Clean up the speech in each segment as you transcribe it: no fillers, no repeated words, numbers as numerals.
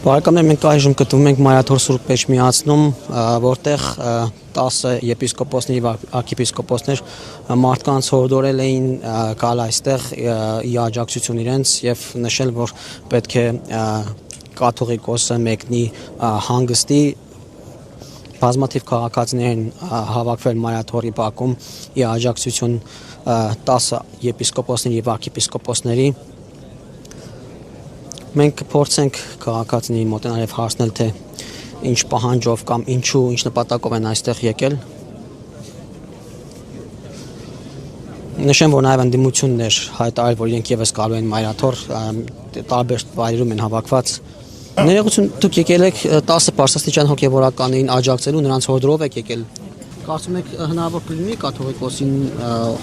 Բարեկամներ, մենք այժմ գտնվում ենք Մայրաթոր Սուրբ Էջմիածնում, որտեղ 10 եպիսկոպոսներ եւ արքիեպիսկոպոսներ մարդկանց հորդորել էին գալ այստեղ ի աջակցություն իրենց եւ նշել, որ պետք է կաթողիկոսը մեկնի հանգստի բազմաթիվ քաղաքացիներ են հավաքվել Մայրաթորի բակում ի աջակցություն 10 եպիսկոպոսների եւ արքիեպիսկոպոսների Մենք կփորձենք քաղաքացիների մոտենալ եւ հարցնել, թե ինչ պահանջով կամ ինչու, ինչ նպատակով են այստեղ եկել։ Նշեմ, որ նաեւ ընդդիմություններ հայտարարել, որ իրենք եւս գալու են Մայրաթոր, տարբեր վայրերում են հավաքված։ Ներողություն, դուք եկել եք 10 պարսաստիճան հոգեվորականներին աջակցելու, նրանց հորդորով եք եկել։ Կարծում եք հնարավոր կլինի կաթողիկոսին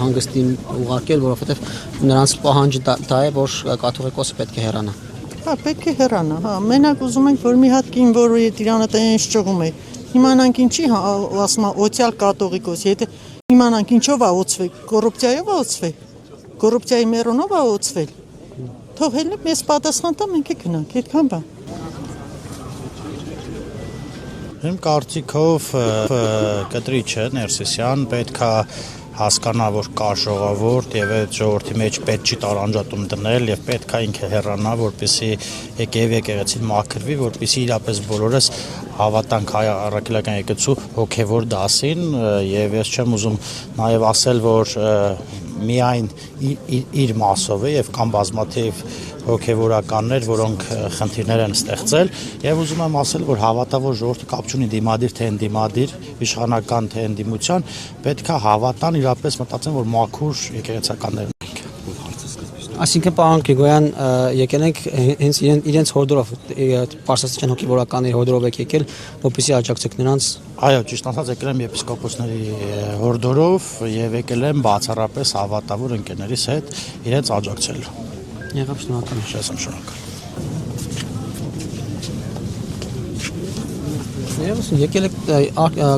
հանգստին ուղարկել, որովհետեւ նրանց պահանջը դա է, որ կաթողիկոսը պետք է հեռանա։ Հա, պետք է հեռանա, հա, մենակ ուզում ենք, որ մի հատ կին, որ Տիրանը տենց ճղում է, իմանանք ինչի, ասում է, օցիալ կաթողիկոս, եթե իմանանք ինչով է օծվել, կոռուպցիայով է օծվել, կոռուպցիայի մերոնով է օծվել, թող հելնի մեզ պատասխան տա, մենք է գնանք, այդքան բան։ Իմ կարծիքով կտրիչը Ներսիսյան պետք է հասկանա, որ կա ժողովուրդ եւ այդ ժողովրդի մեջ պետք չի տարանջատում դնել եւ պետք է ինքը հեռանա, որպեսզի եկեղեցին մաքրվի, որպեսզի իրապես բոլորս հավատանք հայ առաքելական եկեղեցու հոգեվոր դասին եւ ես չեմ ուզում նաեւ ասել, որ միայն իր մասով է եւ կամ բազմաթիվ հոգեվորականներ, որոնք խնդիրներ են ստեղծել եւ ուզում եմ ասել, որ հավատավոր ժողովուրդը կապ չունի դիմադիր թե ընդդիմադիր, իշխանական թե ընդդիմության, պետք է հավատան իրապես մտածեն, որ մաքուր եկեղեցականներ են։ Այսինքն պարոն Գրիգորյան եկել եք հենց իրենց հորդորով, պարսաստիճան հոգեվորականների հորդորով եք եկել, որպեսզի աջակցեք նրանց։ Այո, ճիշտ ասած եկել եմ եպիսկոպոսների հորդորով եւ եկել եմ բացառապես հավատավոր ընկերներիս հետ իրենց աջակցելու։ Եղավ շնորհակալ եմ։ Շատ եմ շնորհակալ։ Ներողություն, եկել եք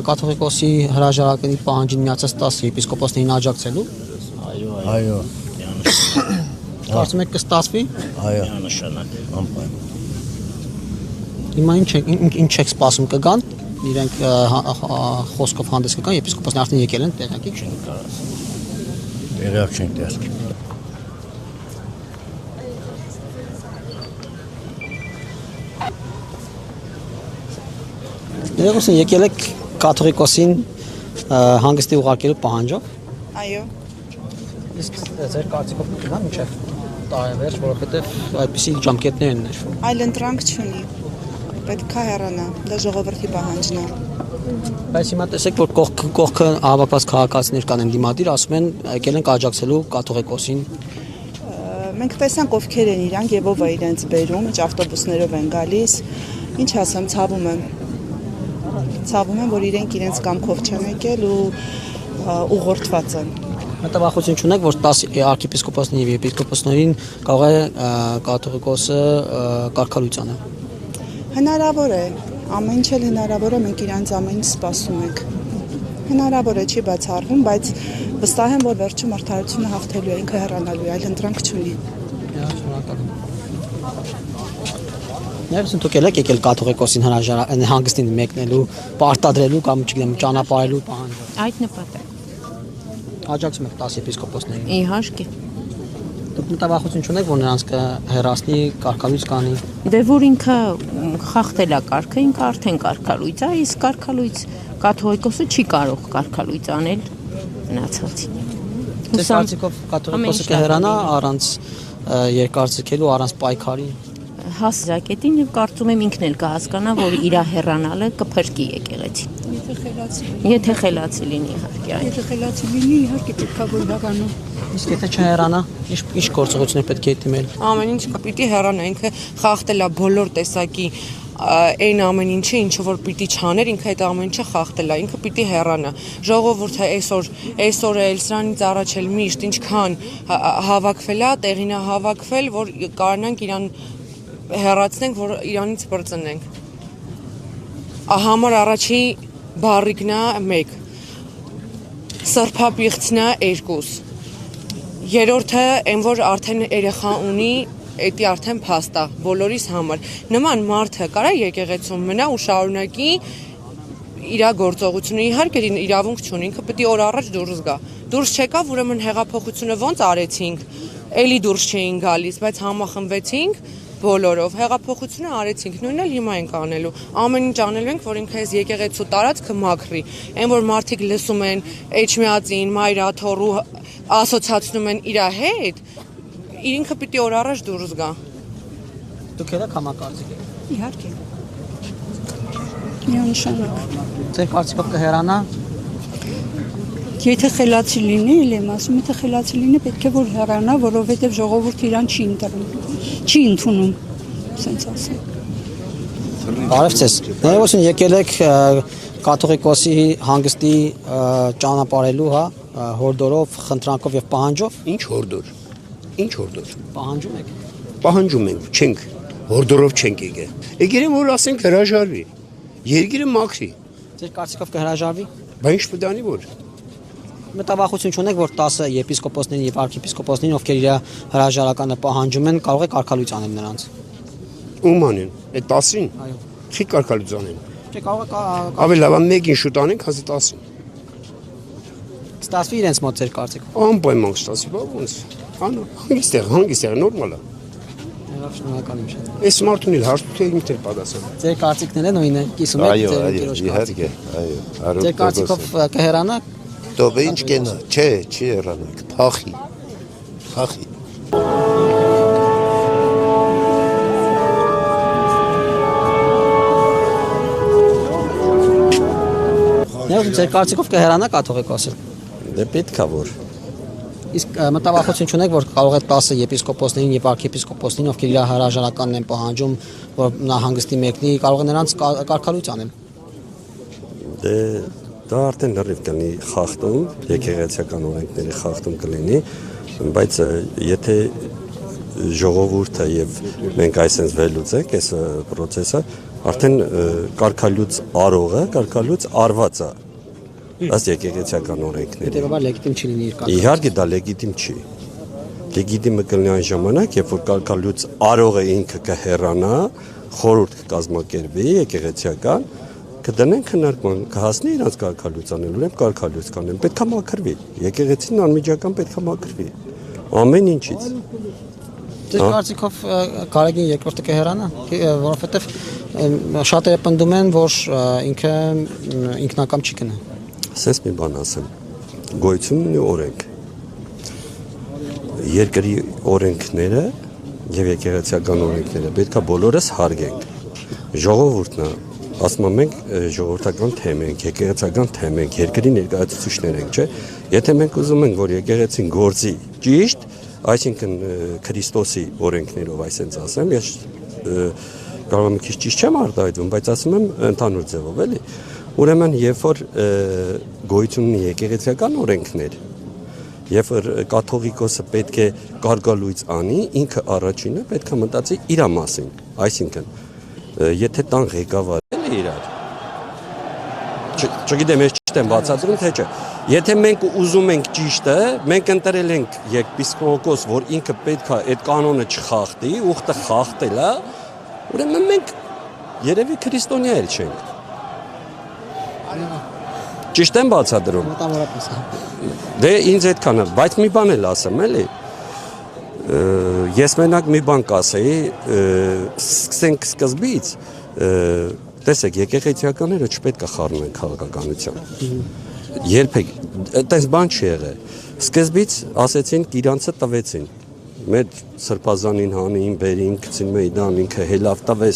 կաթողիկոսի հրաժարականի պահանջին միացած 10 եպիսկոպոսներին աջակցելու։ Այո։ Կարծում եք կստացվի։ Այո։ Նշանակ։ Անպայման։ Հիմա ինչ եք սպասում կգան։ Իրենք խոսքով հանդես կգան, եպիսկոպոսն արդեն եկել են, տեղյակ եք չեն կարող։ Տեղյակ չենք տեսել։ Ներողություն, եկել եք կաթողիկոսին հանգստի ուղարկելու պահանջով։ Այո։ Իսկ ձեր կարծիքով կգան մինչև տարեվերջ, որովհետև այդպիսի ժամկետներ են նշվում։ Այլ ընտրանք չունի, պետք է հեռանա, դա ժողովրդի պահանջն է։ Բայց հիմա տեսեք, որ կողքը հավաքված քաղաքացիներ կան ընդդիմադիր, ասում են եկել են աջակցելու կաթողիկոսին։ Մենք տեսանք ովքեր են իրանք եւ ով է իրենց բերում, ինչ ավտոբուսներով են գալիս, ինչ ասեմ, ցավում եմ, որ իրենք իրենց կամքով չեն եկել ու ուղղորդված են։ Մտավախություն չունեք, որ 10 արքիեպիսկոպոսների եւ եպիսկոպոսներին կարող է կաթողիկոսը կարգալույցանը։ Հնարավոր է, ամեն ինչ էլ հնարավոր է, մենք իրանց ամեն ինչ սպասում ենք։ Հնարավոր է, չի բացառվում, բայց վստահ եմ, որ վերջում արդարությունը հաղթելու է, ինքը հեռանալու է, այլ ընտրանք չունի։ Շնորհակալ եմ։ Ներողություն, դուք եկել կաթողիկոսին հանգստին մեկնելու, պարտադրելու կամ չգիտեմ ճանապարհելու պահանջով։ Այդ նպատակ։ Աջակցում եք 10 եպիսկոպոսներին։ Իհարկե։ Դուք մտավախություն չունեք, որ նրանց կհեռացնի, կարգալույց կանի։ Դե որ ինքը խախտել է կարգը, ինքը արդեն կարգալույց է, իսկ կարգալույց կաթողիկոսը չի կարող կարգալույց անել մնացածին։ Ձեր կարծիքով կաթողիկոսը կհեռանա առանց երկարձգելու, առանց պայքարի։ Հասարակետին եւ կարծում եմ ինքն էլ կհասկանա, որ իր հեռանալը կփրկի եկեղեցին։ Եթե խելացի լինի, իհարկե։ Եթե խելացի լինի, իհարկե պետք է որ հեռանա։ Իսկ եթե չհեռանա, ինչ գործողություններ պետք է դիմել։ Ամեն ինչ պիտի հեռանա, ինքը խախտել է բոլոր տեսակի այն ամեն ինչը, ինչը որ պիտի չաներ, ինքը այդ ամեն ինչը խախտել է, ինքը պիտի հեռանա։ Ժողովուրդը այսօր էլ սրանից առաջ էլ միշտ ինչքան հավաքվել է, տեղին է հավաքվել, որ կարողանանք իրան հեռացնենք, որ իրանից բրծնենք։ Համար առաջի բառիկն է 1, սրբապիղծն է 2, երրորդը այն որ արդեն երեխա ունի էդի արդեն փաստ է բոլորիս համար։ Նման մարդը կարա եկեղեցում մնա ու շարունակի իր գործողությունը, իհարկե իրավունք չունի, ինքը պետք է օր առաջ դուրս գա։ Դուրս չեկավ, ուրեմն հեղափոխությունը ոնց արեցինք, էլի դուրս չէին գալիս, բայց համախմբվեցինք բոլորով, հեղափոխությունը արեցինք, նույնն էլ հիմա ենք անելու։ Ամեն ինչ անելու ենք, որ ինքը այս եկեղեցու տարածքը մաքրի։ Այն որ մարդիկ լսում են Էջմիածին, Մայրաթորու ասոցացնում են իր հետ, ինքը պիտի օր առաջ դուրս գա։ Դուք եք համակարծիք եք։ Իհարկե։ Միանշանակ։ Ձեր կարծիքով կհեռանա։ Եթե խելացի լինի, եմ ասում, եթե խելացի լինի, պետք է որ հեռանա, որովհետև ժողովուրդը իրան չի ընդունում, ասենց ասեմ։ Բարև ձեզ։ Ներողություն, եկել եք կաթողիկոսի հանգստի ճանապարհելու, հա, հորդորով, խնդրանքով եւ պահանջով։ Ինչ հորդոր։ Ինչ հորդոր։ Պահանջում եք։ Պահանջում ենք, չենք հորդորով չենք եկել։ Եկել եմ որ ասենք հրաժարվի։ Երկիրը մաքրի։ Ձեր կարծիքով կհրաժարվի։ Բա ինչ պետք է որ։ Մտավախություն չունեք, որ 10 եպիսկոպոսներին եւ arczepiskopոսներին, ովքեր իր հրաժարականը պահանջում են, կարող է կարգալույց անել նրանց։ Ում անեն։ Այդ 10-ին։ Այո։ Չի կարգալուց անեն։ Չէ, կարող է Ավելի լավ մեկին շուտ անենք, հազի 10-ին։ ստացվի իրենց մոտ ձեր կարծիքով։ Անպայման կստացվի, բա ոնց։ Անա, հանգիստ է, նորմալ է։ Շնորհակալ եմ շատ։ Այս մարդուն էլ հարցուց ինքն էլ պատասխան։ Ձեր կարծիքն էլ նույնն է, կիսում եք ձեր ընկերոջ իհարկե, այո, Ձեր կարծիքով կհեռանա։ Դով ինչ կենա, չէ, չի հեռանանք, փախի։ Ներողություն, ձեր կարծիքով կհեռանա կաթողիկոսը։ Դե պետք է որ։ Իսկ մտավախություն չունեք, որ կարող է 10 եպիսկոպոսներին եւ arczepiskopոսներին, ովքեր իր հրաժարականն են պահանջում, որ նա հանգստի մեկնի, կարող է նրանց կարգալույց անել։ Դե դա արդեն լրիվ կլինի խախտում, եկեղեցիական օրենքների խախտում կլինի, բայց եթե ժողովուրդը եւ մենք այսպես վերլուծենք այս process-ը, արդեն կարգալույց արողը, կարգալույց արված է։ Ըստ եկեղեցիական օրենքների։ Հետևաբար լեգիտիմ չի լինի իր կարգալույցը։ Իհարկե դա լեգիտիմ չի։ Լեգիտիմը կլինի այն ժամանակ, երբ որ կարգալույց արողը ինքը կհեռանա, խորհուրդ կկազմակերպի եկեղեցիական, կդնեն քննարկման, կհասնի իրենց կարգալույց անելու, ուրեմն կարգալույց կանեն, պետք է մաքրվի։ Եկեղեցին անմիջական պետք է մաքրվի։ Ամեն ինչից։ Ձեր կարծիքով Գարեգին երկրորդը կհեռանա, որովհետև շատերը պնդում են, որ ինքը ինքնակամ չի գնա։ Ասես մի բան ասեմ, գոյություն ունի օրենք, երկրի օրենքները և եկեղեցիական օրենքները պետք է բոլորս հարգենք, ժողովուրդն է, ասում մենք ժողովրդական թեմ ենք, եկեղեցիական թեմ ենք, երկրի ներկայացուցիչներ ենք, չէ, եթե մենք ուզում ենք, որ եկեղեցին գործի ճիշտ, այսինքն Քրիստոսի օրենքներով այսպես ասեմ, ես կարող եմ քիչ ճիշտ չեմ արտահայտվում, բայց ասում եմ ընդհանուր ձևով, էլի։ Ուրեմն, երբ որ գոյություն ունի եկեղեցիական օրենքներ, երբ որ կաթողիկոսը պետք է կարգալույց անի, ինքը առաջինը պետք է մտածի իր մասին, այսինքն, եթե տան ղեկավարն է իրար, չգիտեմ, ես ճիշտ եմ բացատրում, թե չէ, եթե մենք ուզում ենք ճիշտը, մենք ընտրել ենք եպիսկոպոս, որ ինքը պետք է այդ կանոնը չխախտի, ուխտը խախտել է, ուրեմն մենք երևի քրիստոնյա էլ չենք։ Ճիշտ եմ բացատրում։ Դե ինձ այդքան է, բայց մի բան էլ ասեմ, էլի։ Ես մենակ մի բան կասեի, սկսենք սկզբից, տեսեք, եկեղեցիականները չպետք է խառնեն քաղաքականության։ Երբեք, այդպես բան չի եղել։ Սկզբից ասեցին, իրանցը տվեցին։ Մեր սրբազանին հանին, բերին, գցին մեյդան, ինքը հելավ տվեց,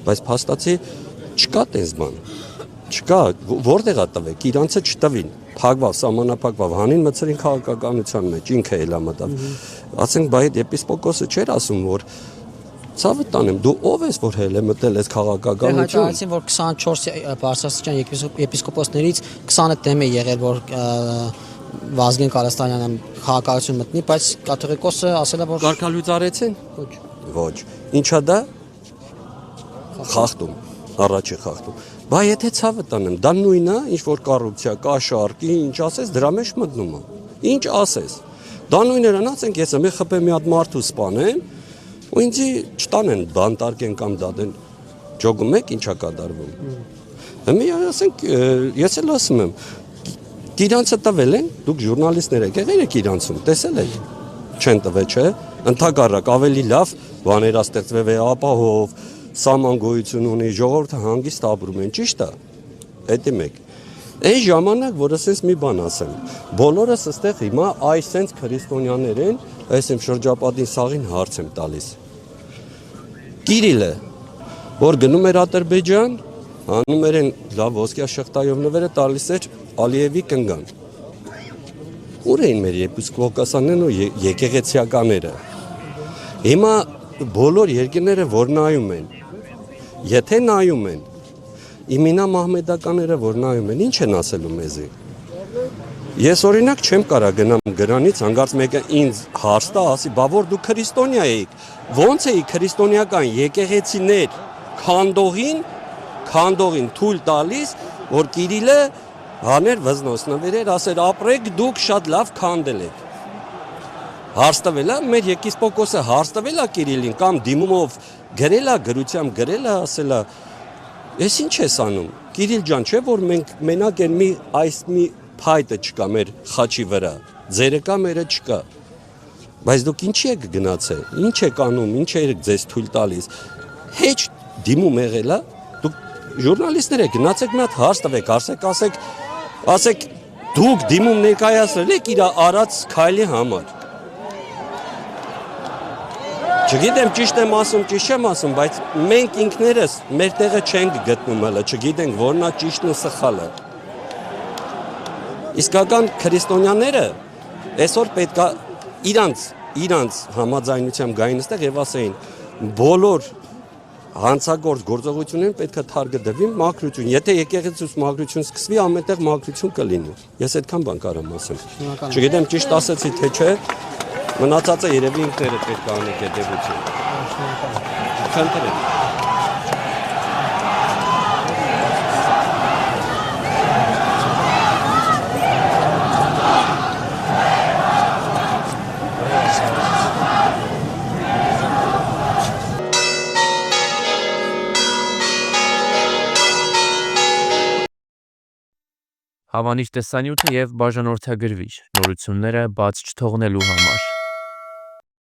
բայց փաստացի չկա տես բան։ Չկա, որտեղ է տվեք, իրանցը չտվին, փակվավ, սահմանափակվավ, հանին մցրին քաղաքականության մեջ, ինքը էլա մտավ։ Ասենք, բա այդ եպիսկոպոսը չէր ասում, որ ցավը տանեմ, դու ով ես, որ հել է մտել այս քաղաքականություն։ Հայտարարեցին, որ 24 բարձրաստիճան եպիսկոպոսներից 20-ը դեմ է եղել, որ Վազգեն Կարաստանյանը քաղաքականություն մտնի, բայց կաթողիկոսը ասել է, որ կարգալույց արեցին։ Ոչ։ Ինչա դա։ Խախտում, առաջի խախտում։ Բա եթե ցավը տանեմ, դա նույնն է, ինչ որ կոռուպցիա, կաշառք, ինչ ասես, դրա մեջ մտնում է։ Ինչ ասես։ Դա նույնն է, ասենք ես մի խփեմ մի հատ մարդու սպանեմ, ու ինձի չտանեն բանտարկեն կամ դատեն ճոգում եք ինչա կատարվում։ Մի ասենք ես էլ ասում եմ իրանցը տվել են, դուք ժուրնալիստներ եք, եղել եք իրանցում, տեսել եք, չեն տվել, չէ, ընդհակառակ ավելի լավ բաներ ստեղծվել է ապահով, սահման գոյություն ունի, ժողովուրդը հանգիստ ապրում են, ճիշտ է, հետի մեկ։ Այն ժամանակ, որ ասենց մի բան ասեմ, բոլորս այստեղ հիմա այս սենց քրիստոնյաներ են, այս եմ շրջապատին սաղին հարց եմ տալիս։ Կիրիլը, որ գնում էր Ադրբեջան, անում էր են լավ ոսկյա շղթայով նվերը տալիս էր Ալիևի կնգան։ Ուր էին մեր եպիսկոպոսաններն ու եկեղեցիականները։ Հիմա բոլոր երկրները որ նայում են, եթե նայում են, իմինա մահմեդականները որ նայում են, ինչ են ասելու մեզի։ Ես օրինակ չեմ կարա գնամ գրանից, հանգարց մեկը ինձ հարց տա, ասի, բա որ դու քրիստոնյա էիք, ոնց էի քրիստոնյական եկեղեցիներ քանդողին թույլ տալիս, որ Կիրիլը հաներ վզնոսնվերեր, ասեր ապրեք դուք շատ լավ քանդել եք։ Հարց տվել է, մեր եպիսկոպոսը հարց տվել է Կիրիլին կամ դիմումով գրել է, գրությամբ գրել է, ասել է, ես ինչ ես անում, Կիրիլ ջան, չէ որ մենք մենակ են մի փայտը չկա մեր խաչի վրա, ձերը կա, մերը չկա։ Բայց դուք ինչի եք գնացել, ինչ եք անում, ինչ եք ձեզ թույլ տալիս։ Հեչ դիմում եղել է, դուք ժուրնալիստներ եք, գնացեք մի հատ հարց տվեք, ասեք դուք դիմում ներկայացրել եք իր արած քայլի համար։ Չգիտեմ ճիշտ եմ ասում, ճիշտ չեմ ասում, բայց մենք ինքներս մեր տեղը չենք գտնում հələ, չգիտենք որն է ճիշտն ու սխալը։ Իսկական քրիստոնյաները այսօր պետք է իրանց համաձայնությամբ գային այստեղ եւ ասեին բոլոր հանցագործ գործողություններին պետք է թարգդվի մաքրություն։ Եթե եկեղեցուց մաքրություն սկսվի, ամենտեղ մաքրություն կլինի։ Ես այդքան բան կարամ ասեմ։ Չգիտեմ ճիշտ ասեցի թե չէ, մնացածը երևի ինքները պետք է անեք հետևություն։ Խնդրեմ։ Հավանիչ տեսանյութը եւ բաժանորդագրվիչ նորությունները բաց չթողնելու համար։